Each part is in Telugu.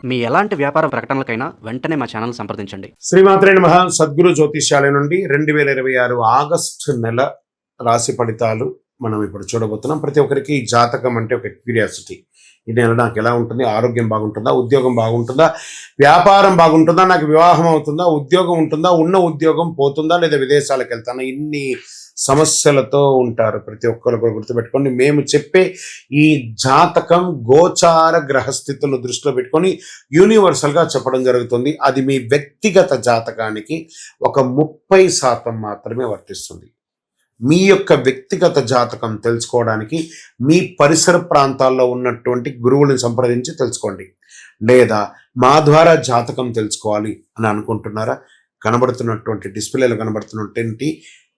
మీ ఎలాంటి వ్యాపార ప్రకటనలకైనా వెంటనే మా ఛానల్ సంప్రదించండి. శ్రీమాత్రే నమః. సద్గురు జ్యోతిష్యాలయం నుండి 2026 ఆగస్టు నెల రాశి ఫలితాలు మనం ఇప్పుడు చూడబోతున్నాం. ప్రతి ఒక్కరికి జాతకం అంటే ఒక క్యూరియాసిటీ. ఈ నెల నాకు ఎలా ఉంటుంది, ఆరోగ్యం బాగుంటుందా, ఉద్యోగం బాగుంటుందా, వ్యాపారం బాగుంటుందా, నాకు వివాహం అవుతుందా, ఉద్యోగం ఉంటుందా, ఉన్న ఉద్యోగం పోతుందా, లేదా విదేశాలకు వెళ్తానా, ఇన్ని సమస్యలతో ఉంటారు. ప్రతి ఒక్కరు కూడా గుర్తుపెట్టుకోండి, మేము చెప్పే ఈ జాతకం గోచార గ్రహస్థితులను దృష్టిలో పెట్టుకొని యూనివర్సల్గా చెప్పడం జరుగుతుంది. అది మీ వ్యక్తిగత జాతకానికి ఒక 30% మాత్రమే వర్తిస్తుంది. మీ యొక్క వ్యక్తిగత జాతకం తెలుసుకోవడానికి మీ పరిసర ప్రాంతాల్లో ఉన్నటువంటి గురువులను సంప్రదించి తెలుసుకోండి. లేదా మా ద్వారా జాతకం తెలుసుకోవాలి అని అనుకుంటున్నారా? కనబడుతున్నటువంటి డిస్ప్లేలో కనబడుతున్నటువంటి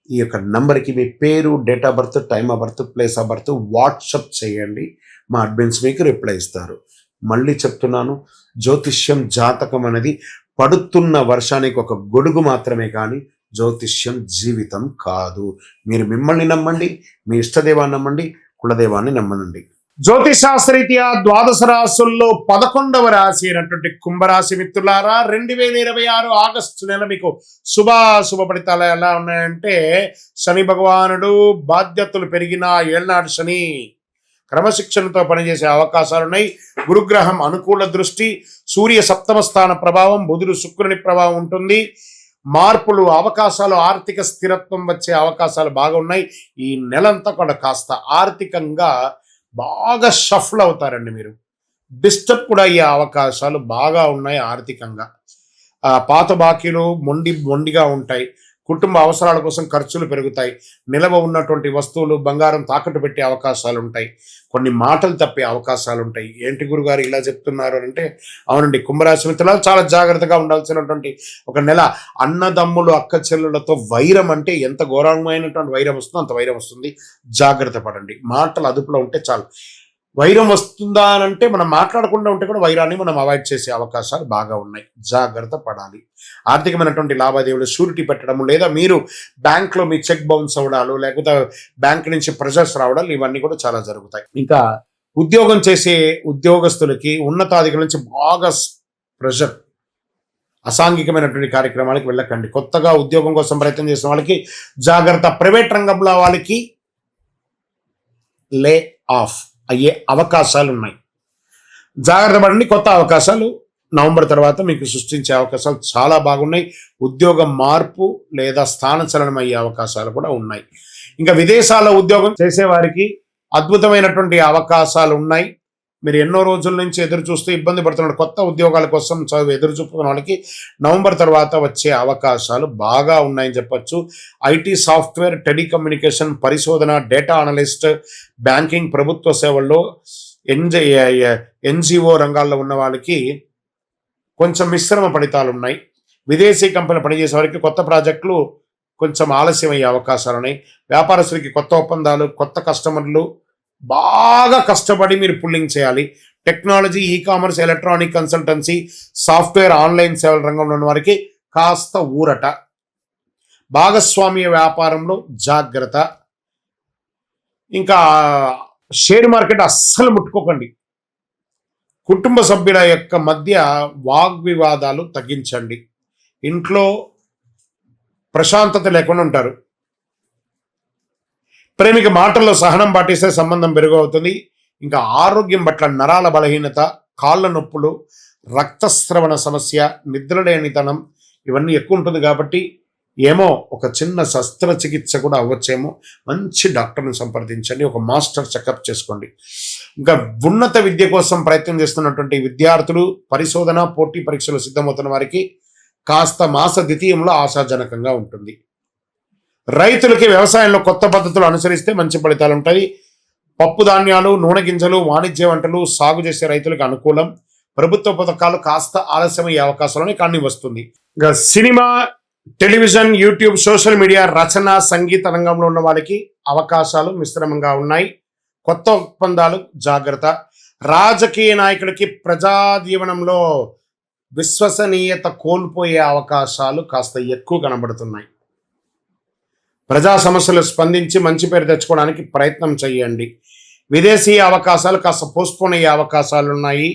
ఈ యొక్క నంబర్కి మీ పేరు, date of birth, time of birth, place of birth WhatsApp చేయండి. మా అడ్మిన్స్ మీకు రిప్లై ఇస్తారు. మళ్ళీ చెప్తున్నాను, జ్యోతిష్యం జాతకం అనేది పడుతున్న వర్షానికి ఒక గొడుగు మాత్రమే, కానీ జ్యోతిష్యం జీవితం కాదు. మీరు మిమ్మల్ని నమ్మండి, మీ ఇష్టదేవాన్ని నమ్మండి, కులదేవాన్ని నమ్మనండి. జ్యోతిశాస్త్రరీత్యా ద్వాదశ రాశుల్లో 11వ రాశి అయినటువంటి కుంభరాశి మిత్రులారా, 2026 ఆగస్టు నెల మీకు శుభ ఫలితాలు ఎలా ఉన్నాయంటే, శని భగవానుడు బాధ్యతలు పెరిగిన ఏళ్నాడు శని క్రమశిక్షణతో పనిచేసే అవకాశాలు ఉన్నాయి. గురుగ్రహం అనుకూల దృష్టి, సూర్య సప్తమ స్థాన ప్రభావం, బుధుడు శుక్రుని ప్రభావం ఉంటుంది. మార్పులు, అవకాశాలు, ఆర్థిక స్థిరత్వం వచ్చే అవకాశాలు బాగా ఉన్నాయి. ఈ నెలంతా కూడా కాస్త ఆర్థికంగా బాగా షఫల్ అవుతారండి. మీరు డిస్టర్బ్ కూడా అయ్యే అవకాశాలు బాగా ఉన్నాయి. ఆర్థికంగా పాత బాకీలు మొండిగా ఉంటాయి. కుటుంబ అవసరాల కోసం ఖర్చులు పెరుగుతాయి. నిలవ ఉన్నటువంటి వస్తువులు, బంగారం తాకట్టు పెట్టే అవకాశాలు ఉంటాయి. కొన్ని మాటలు తప్పే అవకాశాలు ఉంటాయి. ఏంటి గురుగారు ఇలా చెప్తున్నారు అంటే, అవునండి, కుంభరాశి మిత్రులు చాలా జాగ్రత్తగా ఉండాల్సినటువంటి ఒక నెల. అన్నదమ్ములు, అక్క చెల్లులతో వైరం అంటే ఎంత ఘోరమైనటువంటి వైరం వస్తుందో అంత వైరం వస్తుంది. జాగ్రత్త పడండి. మాటలు అదుపులో ఉంటే చాలు. వైరం వస్తుందా అని అంటే మనం మాట్లాడకుండా ఉంటే కూడా వైరాన్ని మనం అవాయిడ్ చేసే అవకాశాలు బాగా ఉన్నాయి. జాగ్రత్త పడాలి. ఆర్థికమైనటువంటి లావాదేవీలు షూరిటీ పెట్టడము, లేదా మీరు బ్యాంక్లో మీ చెక్ బౌన్స్ అవ్వడాలు, లేకపోతే బ్యాంక్ నుంచి ప్రెషర్స్ రావడాలు, ఇవన్నీ కూడా చాలా జరుగుతాయి. ఇంకా ఉద్యోగం చేసే ఉద్యోగస్తులకి ఉన్నతాధికారుల నుంచి బాగా ప్రెషర్, అసాంఘికమైనటువంటి కార్యక్రమాలకు వెళ్ళకండి. కొత్తగా ఉద్యోగం కోసం ప్రయత్నం చేసిన వాళ్ళకి జాగ్రత్త. ప్రైవేట్ రంగంలో వాళ్ళకి లే ఆఫ్ అయ్యే అవకాశాలు ఉన్నాయి. జాగ్రత్త పడండి. కొత్త అవకాశాలు నవంబర్ తర్వాత మీకు సృష్టించే అవకాశాలు చాలా బాగున్నాయి. ఉద్యోగం మార్పు లేదా స్థానచలనం అయ్యే అవకాశాలు కూడా ఉన్నాయి. ఇంకా విదేశాల్లో ఉద్యోగం చేసేవారికి అద్భుతమైనటువంటి అవకాశాలు ఉన్నాయి. మీరు ఎన్నో రోజుల నుంచి ఎదురు చూస్తూ ఇబ్బంది పడుతున్న కొత్త ఉద్యోగాల కోసం ఎదురు చూపుతున్న వాళ్ళకి నవంబర్ తర్వాత వచ్చే అవకాశాలు బాగా ఉన్నాయని చెప్పొచ్చు. ఐటీ, సాఫ్ట్వేర్, టెలికమ్యూనికేషన్, పరిశోధన, డేటా అనలిస్ట్, బ్యాంకింగ్, ప్రభుత్వ సేవల్లో, ఎన్జిఓ రంగాల్లో ఉన్న వాళ్ళకి కొంచెం మిశ్రమ ఫలితాలు ఉన్నాయి. విదేశీ కంపెనీలు పనిచేసే వారికి కొత్త ప్రాజెక్టులు కొంచెం ఆలస్యం అయ్యే అవకాశాలు ఉన్నాయి. వ్యాపారస్తులకి కొత్త ఒప్పందాలు, కొత్త కస్టమర్లు, బాగా కష్టపడి మీరు పుల్లింగ్ చేయాలి. Technology, e-commerce, electronic consultancy, software, online సేవల రంగంలో ఉన్న వారికి కాస్త ఊరట. భాగస్వామ్య వ్యాపారంలో జాగ్రత్త. ఇంకా షేర్ మార్కెట్ అస్సలు ముట్టుకోకండి. కుటుంబ సభ్యుల యొక్క మధ్య వాగ్వివాదాలు తగ్గించండి. ఇంట్లో ప్రశాంతత లేకుండా ఉంటారు. ప్రేమిక మాటల్లో సహనం పాటిస్తే సంబంధం పెరుగవుతుంది. ఇంకా ఆరోగ్యం పట్ల నరాల బలహీనత, కాళ్ళ నొప్పులు, రక్తస్రవణ సమస్య, నిద్రలేనితనం ఇవన్నీ ఎక్కువ ఉంటుంది. కాబట్టి ఏమో ఒక చిన్న శస్త్రచికిత్స కూడా అవ్వచ్చేమో. మంచి డాక్టర్ని సంప్రదించండి. ఒక మాస్టర్ చెకప్ చేసుకోండి. ఇంకా ఉన్నత విద్య కోసం ప్రయత్నం చేస్తున్నటువంటి విద్యార్థులు, పరిశోధన, పోటీ పరీక్షలు సిద్ధమవుతున్న వారికి కాస్త మాస ద్వితీయంలో ఆశాజనకంగా ఉంటుంది. రైతులకి వ్యవసాయంలో కొత్త పద్ధతులు అనుసరిస్తే మంచి ఫలితాలు ఉంటాయి. పప్పు ధాన్యాలు, నూనె గింజలు, వాణిజ్య వంటలు సాగు చేసే రైతులకు అనుకూలం. ప్రభుత్వ పథకాలు కాస్త ఆలస్యమయ్యే అవకాశాలని కానీ వస్తుంది. ఇంకా cinema, television, YouTube, social media, రచన, సంగీత రంగంలో ఉన్న వాళ్ళకి అవకాశాలు మిశ్రమంగా ఉన్నాయి. కొత్త ఒప్పందాలు జాగ్రత్త. రాజకీయ నాయకులకి ప్రజా జీవనంలో విశ్వసనీయత కోల్పోయే అవకాశాలు కాస్త ఎక్కువ కనబడుతున్నాయి. ప్రజా సమస్యలు స్పందించి మంచి పేరు తెచ్చుకోవడానికి ప్రయత్నం చేయండి. విదేశీ అవకాశాలు కాస్త పోస్ట్పోన్ అయ్యే అవకాశాలు ఉన్నాయి.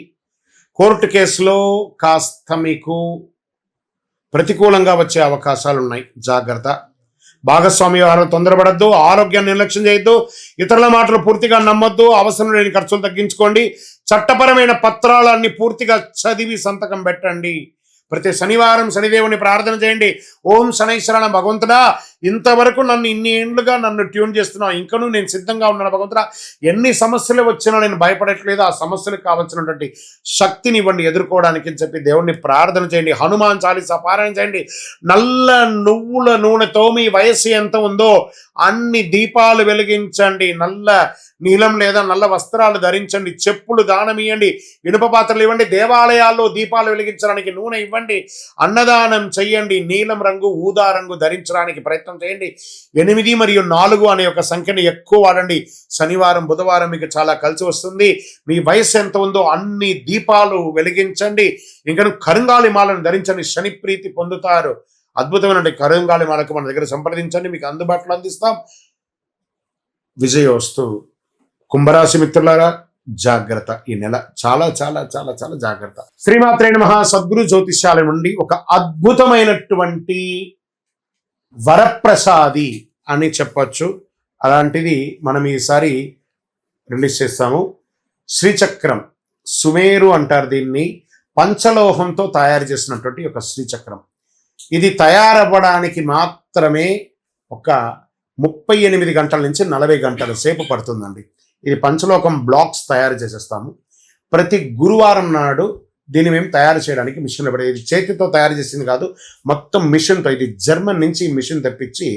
కోర్టు కేసులో కాస్త మీకు ప్రతికూలంగా వచ్చే అవకాశాలు ఉన్నాయి, జాగ్రత్త. భాగస్వామి వ్యవహారం తొందరపడద్దు, ఆరోగ్యాన్ని నిర్లక్ష్యం చేయొద్దు, ఇతరుల మాటలు పూర్తిగా నమ్మొద్దు, అవసరం లేని ఖర్చులు తగ్గించుకోండి, చట్టపరమైన పత్రాలన్నీ పూర్తిగా చదివి సంతకం పెట్టండి. ప్రతి శనివారం శనిదేవుని ప్రార్థన చేయండి. ఓం శనైశ్వరణ, భగవంతుడా ఇంతవరకు నన్ను ఇన్ని ఏండ్లుగా నన్ను ట్యూన్ చేస్తున్నావు, ఇంకనూ నేను సిద్ధంగా ఉన్నాను భగవంతుడా, ఎన్ని సమస్యలు వచ్చినా నేను భయపడట్లేదు, ఆ సమస్యలకు కావాల్సినటువంటి శక్తిని ఇవ్వండి ఎదుర్కోవడానికి అని చెప్పి దేవుణ్ణి ప్రార్థన చేయండి. హనుమాన్ చాలీసా పారాయణ చేయండి. నల్ల నువ్వుల నూనెతో మీ వయస్సు ఎంత ఉందో అన్ని దీపాలు వెలిగించండి. నల్ల నీలం లేదా నల్ల వస్త్రాలు ధరించండి, చెప్పులు దానం ఇవ్వండి, ఇనుప పాత్రలు ఇవ్వండి, దేవాలయాల్లో దీపాలు వెలిగించడానికి నూనె ఇవ్వండి, అన్నదానం చెయ్యండి, నీలం రంగు ఊదా రంగు ధరించడానికి ప్రయత్నం చేయండి. 8 మరియు 4 అనే ఒక సంఖ్యని ఎక్కువ వాడండి. శనివారం బుధవారం మీకు చాలా కలిసి వస్తుంది. మీ వయసు ఎంత ఉందో అన్ని దీపాలు వెలిగించండి. ఇంకా కరుంగాలి మాలను ధరించండి, శని ప్రీతి పొందుతారు. అద్భుతమైన కరుంగాలి మాలకు మన దగ్గర సంప్రదించండి, మీకు అందుబాటులో అందిస్తాం. విజయోస్తు. కుంభరాశి మిత్రులారా, జాగ్రత్త. ఈ నెల చాలా చాలా చాలా చాలా జాగ్రత్త. శ్రీమాత్రే నమః. సద్గురు జ్యోతిష్యాలయం నుండి ఒక అద్భుతమైనటువంటి వరప్రసాది అని చెప్పొచ్చు, అలాంటిది మనం ఈసారి రిలీజ్ చేస్తాము. శ్రీచక్రం, సుమేరు అంటారు దీన్ని, పంచలోహంతో తయారు చేసినటువంటి ఒక శ్రీచక్రం. ఇది తయారవ్వడానికి మాత్రమే ఒక 38 గంటల నుంచి 40 గంటల సేపు పడుతుందండి. ఇది పంచలోకం బ్లాక్స్ తయారు చేసేస్తాము. ప్రతి గురువారం నాడు దీన్ని మేము తయారు చేయడానికి మిషన్లో పడేది. ఇది చేతితో తయారు చేసింది కాదు, మొత్తం మిషన్తో. ఇది జర్మన్ నుంచి మిషన్ తెప్పించి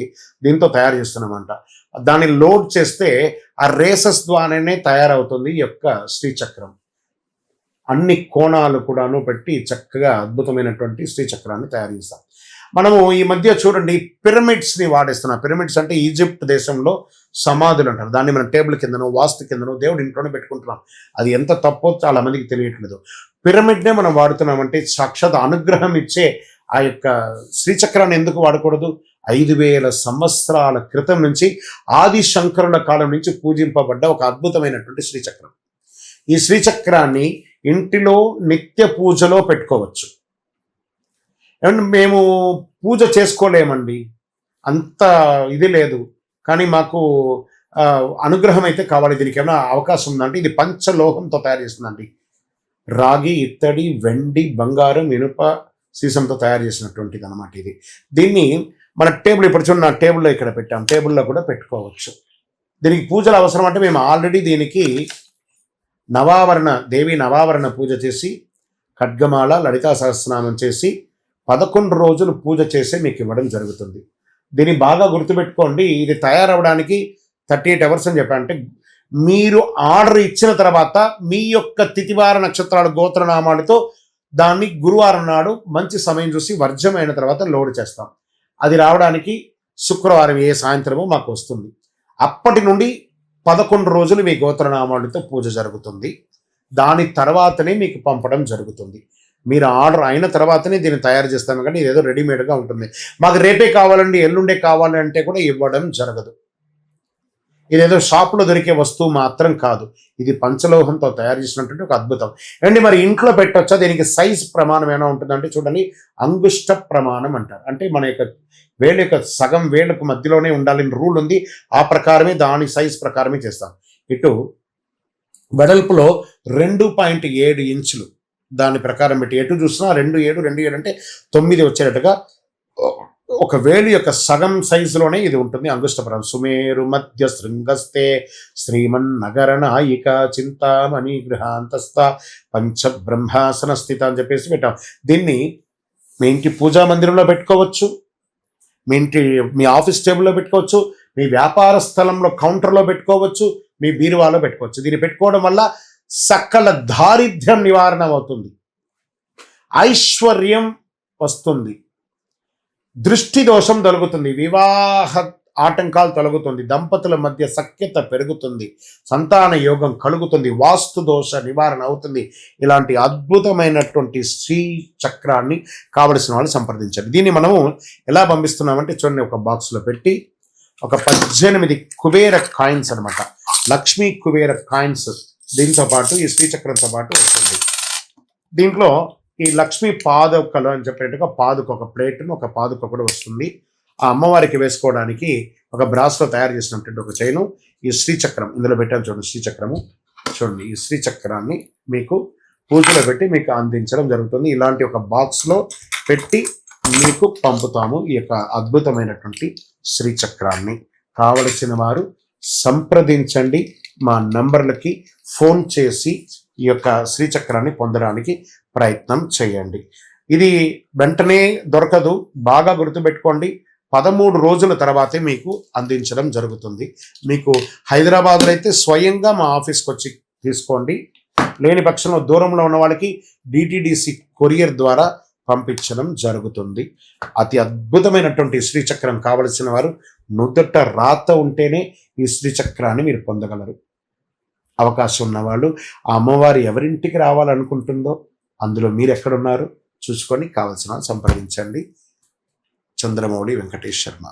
దీంతో తయారు చేస్తున్నామంట. దాన్ని లోడ్ చేస్తే ఆ రేసెస్ ద్వారానే తయారవుతుంది ఈ యొక్క శ్రీచక్రం. అన్ని కోణాలు కూడాను పెట్టి చక్కగా అద్భుతమైనటువంటి శ్రీచక్రాన్ని తయారు చేస్తాం. మనము ఈ మధ్య చూడండి పిరమిడ్స్ని వాడేస్తున్నాం. పిరమిడ్స్ అంటే ఈజిప్ట్ దేశంలో సమాధులు అంటారు. దాన్ని మనం టేబుల్ కిందనో వాస్తు కిందనో దేవుడు ఇంట్లోనే పెట్టుకుంటున్నాం. అది ఎంత తప్పో చాలా మందికి తెలియట్లేదు. పిరమిడ్నే మనం వాడుతున్నామంటే సాక్షాత్ అనుగ్రహం ఇచ్చే ఆ యొక్క శ్రీచక్రాన్ని ఎందుకు వాడకూడదు? 5000 సంవత్సరాల క్రితం నుంచి ఆది శంకరుల కాలం నుంచి పూజింపబడ్డ ఒక అద్భుతమైనటువంటి శ్రీచక్రం. ఈ శ్రీచక్రాన్ని ఇంటిలో నిత్య పూజలో పెట్టుకోవచ్చు. ఏమంటే మేము పూజ చేసుకోలేమండి, అంత ఇది లేదు, కానీ మాకు అనుగ్రహం అయితే కావాలి. దీనికి ఏమైనా అవకాశం ఉందంటే ఇది పంచలోహంతో తయారు చేస్తుందండి. రాగి, ఇత్తడి, వెండి, బంగారం, ఇనుప, సీసంతో తయారు చేసినటువంటిది అనమాట ఇది. దీన్ని మన టేబుల్, ఇప్పుడు చూడండి నా టేబుల్లో ఇక్కడ పెట్టాం, టేబుల్లో కూడా పెట్టుకోవచ్చు. దీనికి పూజలు అవసరం అంటే మేము ఆల్రెడీ దీనికి దేవి నవావరణ పూజ చేసి, ఖడ్గమాల, లలితా సహస్రనామం చేసి 11 రోజులు పూజ చేసి మీకు ఇవ్వడం జరుగుతుంది. దీన్ని బాగా గుర్తుపెట్టుకోండి. ఇది తయారవడానికి 38 అవర్స్ అని చెప్పారంటే మీరు ఆర్డర్ ఇచ్చిన తర్వాత మీ యొక్క తిథివార నక్షత్రాలు గోత్రనామాలతో దాన్ని గురువారం నాడు మంచి సమయం చూసి వర్జమైన తర్వాత లోడ్ చేస్తాం. అది రావడానికి శుక్రవారం సాయంత్రము మాకు వస్తుంది. అప్పటి నుండి 11 రోజులు మీ గోత్రనామాలతో పూజ జరుగుతుంది. దాని తర్వాతనే మీకు పంపడం జరుగుతుంది. మీరు ఆర్డర్ అయిన తర్వాతనే దీన్ని తయారు చేస్తాము, కానీ ఇదేదో రెడీమేడ్గా ఉంటుంది. మాకు రేపే కావాలండి, ఎల్లుండే కావాలంటే కూడా ఇవ్వడం జరగదు. ఇదేదో షాప్లో దొరికే వస్తువు మాత్రం కాదు, ఇది పంచలోహంతో తయారు చేసినటువంటి ఒక అద్భుతం. అండి మరి ఇంట్లో పెట్టొచ్చా? దీనికి సైజ్ ప్రమాణం ఏమైనా ఉంటుందంటే చూడండి, అంగుష్ట ప్రమాణం అంటారు. అంటే మన యొక్క వేళ్ళ యొక్క సగం వేళ్ళకు మధ్యలోనే ఉండాలని రూల్ ఉంది. ఆ ప్రకారమే దాని సైజ్ ప్రకారమే చేస్తాం. ఇటు వెడల్పులో 2.7 ఇంచులు దాని ప్రకారం పెట్టి ఎటు చూసినా 2.7 అంటే 9 వచ్చేటట్టుగా ఒక వేలు యొక్క సగం సైజులోనే ఇది ఉంటుంది. అంగుష్టపరం. సుమేరు మధ్య శృంగస్తే శ్రీమన్ నగర నాయిక చింతామణి గృహాంతస్థ పంచబ్రహ్మాసన స్థిత అని చెప్పేసి పెట్టాం. దీన్ని మీ ఇంటి పూజా మందిరంలో పెట్టుకోవచ్చు, మీ ఆఫీస్ టేబుల్లో పెట్టుకోవచ్చు, మీ వ్యాపార స్థలంలో కౌంటర్లో పెట్టుకోవచ్చు, మీ బీరువాలో పెట్టుకోవచ్చు. దీన్ని పెట్టుకోవడం వల్ల సకల దారిద్ర్యం నివారణ అవుతుంది, ఐశ్వర్యం వస్తుంది, దృష్టి దోషం తొలగుతుంది, వివాహ ఆటంకాలు తొలగుతుంది, దంపతుల మధ్య సఖ్యత పెరుగుతుంది, సంతాన యోగం కలుగుతుంది, వాస్తు దోష నివారణ అవుతుంది. ఇలాంటి అద్భుతమైనటువంటి శ్రీ చక్రాన్ని కావలసిన వాళ్ళు సంప్రదించండి. దీన్ని మనము ఎలా పంపిస్తున్నామంటే చూడండి, ఒక బాక్స్లో పెట్టి ఒక 18 కుబేర కాయిన్స్ అనమాట, లక్ష్మీ కుబేర కాయిన్స్ దీంతో పాటు ఈ శ్రీచక్రంతో పాటు వస్తుంది. దీంట్లో ఈ లక్ష్మీ పాదుకలు అని చెప్పేట్టుగా పాదుక ఒక ప్లేట్ను ఒక పాదుక కూడా వస్తుంది. ఆ అమ్మవారికి వేసుకోవడానికి ఒక బ్రాస్లో తయారు చేసినటువంటి ఒక చైను, ఈ శ్రీచక్రం ఇందులో పెట్టాను చూడండి. శ్రీచక్రము చూడండి, ఈ శ్రీచక్రాన్ని మీకు పూజలో పెట్టి మీకు అందించడం జరుగుతుంది. ఇలాంటి ఒక బాక్స్లో పెట్టి మీకు పంపుతాము ఈ యొక్క అద్భుతమైనటువంటి శ్రీచక్రాన్ని. కావలసిన వారు సంప్రదించండి, మా నంబర్లకి ఫోన్ చేసి ఈ యొక్క శ్రీచక్రాన్ని పొందడానికి ప్రయత్నం చేయండి. ఇది వెంటనే దొరకదు, బాగా గుర్తుపెట్టుకోండి. 13 రోజుల తర్వాతే మీకు అందించడం జరుగుతుంది. మీకు హైదరాబాద్లో అయితే స్వయంగా మా ఆఫీస్కి వచ్చి తీసుకోండి. లేని పక్షంలో దూరంలో ఉన్న వాళ్ళకి డిటిడిసి కొరియర్ ద్వారా పంపించడం జరుగుతుంది. అతి అద్భుతమైనటువంటి శ్రీచక్రం కావలసిన వారు నుదుట రాత ఉంటేనే ఈ శ్రీచక్రాన్ని మీరు పొందగలరు. అవకాశం ఉన్నవాళ్ళు ఆ అమ్మవారు ఎవరింటికి రావాలనుకుంటుందో అందులో మీరు ఎక్కడున్నారు చూసుకొని కావలసిన సంప్రదించండి. చంద్రమౌళి వెంకటేష్ శర్మ.